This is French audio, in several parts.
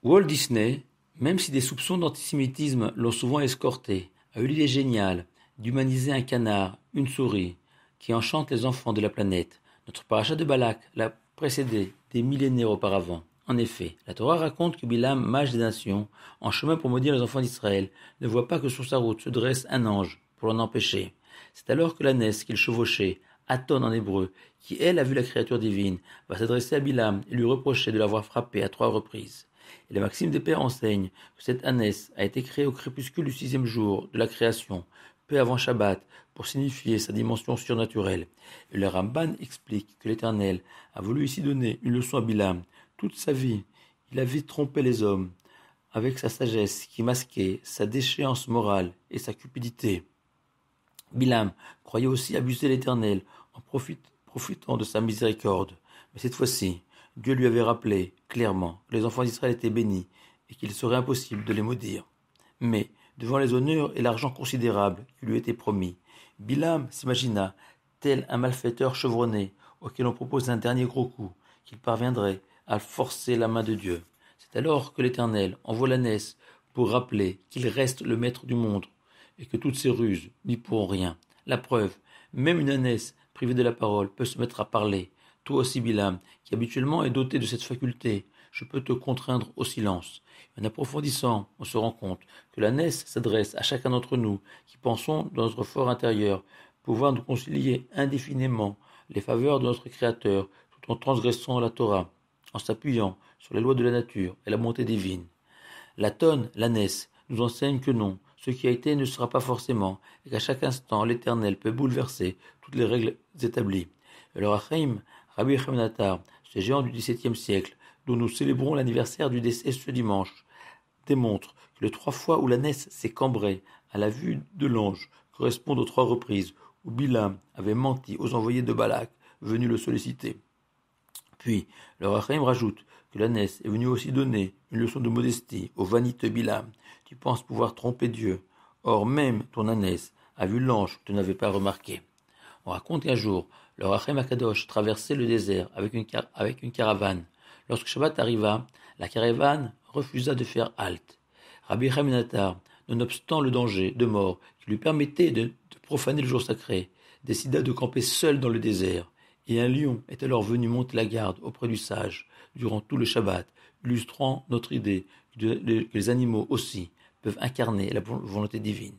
Walt Disney, même si des soupçons d'antisémitisme l'ont souvent escorté, a eu l'idée géniale d'humaniser un canard, une souris, qui enchantent les enfants de la planète. Notre paracha de Balak l'a précédé des millénaires auparavant. En effet, la Torah raconte que Bilam, mage des nations, en chemin pour maudire les enfants d'Israël, ne voit pas que sur sa route se dresse un ange pour l'en empêcher. C'est alors que l'ânesse qu'il chevauchait, Aton en hébreu, qui elle a vu la créature divine, va s'adresser à Bilam et lui reprocher de l'avoir frappé à 3 reprises. Et la maxime des pères enseigne que cette ânesse a été créée au crépuscule du 6e jour de la création, peu avant Shabbat, pour signifier sa dimension surnaturelle. Et le Ramban explique que l'Éternel a voulu ici donner une leçon à Bilam. Toute sa vie, il avait trompé les hommes, avec sa sagesse qui masquait sa déchéance morale et sa cupidité. Bilam croyait aussi abuser l'Éternel en profitant de sa miséricorde. Mais cette fois-ci, Dieu lui avait rappelé clairement que les enfants d'Israël étaient bénis et qu'il serait impossible de les maudire. Mais, devant les honneurs et l'argent considérable qui lui étaient promis, Bilam s'imagina tel un malfaiteur chevronné auquel on propose un dernier gros coup, qu'il parviendrait à forcer la main de Dieu. C'est alors que l'Éternel envoie l'ânesse pour rappeler qu'il reste le maître du monde et que toutes ces ruses n'y pourront rien. La preuve, même une ânesse privée de la parole peut se mettre à parler. Toi aussi, Bilam, qui habituellement est doté de cette faculté, je peux te contraindre au silence. En approfondissant, on se rend compte que l'ânesse s'adresse à chacun d'entre nous qui pensons dans notre fort intérieur pouvoir nous concilier indéfiniment les faveurs de notre Créateur tout en transgressant la Torah, en s'appuyant sur les lois de la nature et la bonté divine. La tonne, l'ânesse, nous enseigne que non, ce qui a été ne sera pas forcément, et qu'à chaque instant l'Éternel peut bouleverser toutes les règles établies. Et le Rachaim, Rabbi Chaim, ce géant du XVIIe siècle, dont nous célébrons l'anniversaire du décès ce dimanche, démontre que les 3 fois où l'ânesse s'est cambrée à la vue de l'ange correspondent aux 3 reprises où Bilam avait menti aux envoyés de Balak venus le solliciter. Puis, le Rachaim rajoute que l'ânesse est venue aussi donner une leçon de modestie au vaniteux Bilam. Tu penses pouvoir tromper Dieu. Or même ton ânesse a vu l'ange que tu n'avais pas remarqué. On raconte qu'un jour, le Rachaim Akadosh traversait le désert avec une caravane. Lorsque Shabbat arriva, la caravane refusa de faire halte. Rabbi Chaim, nonobstant le danger de mort qui lui permettait de profaner le jour sacré, décida de camper seul dans le désert. Et un lion est alors venu monter la garde auprès du sage durant tout le Shabbat, illustrant notre idée que les animaux aussi peuvent incarner la volonté divine.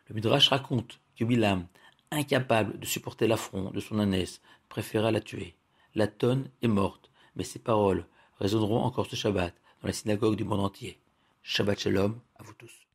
Le Midrash raconte que Bilam, incapable de supporter l'affront de son ânesse, préféra la tuer. La tonne est morte, mais ses paroles résonneront encore ce Shabbat dans les synagogues du monde entier. Shabbat Shalom à vous tous.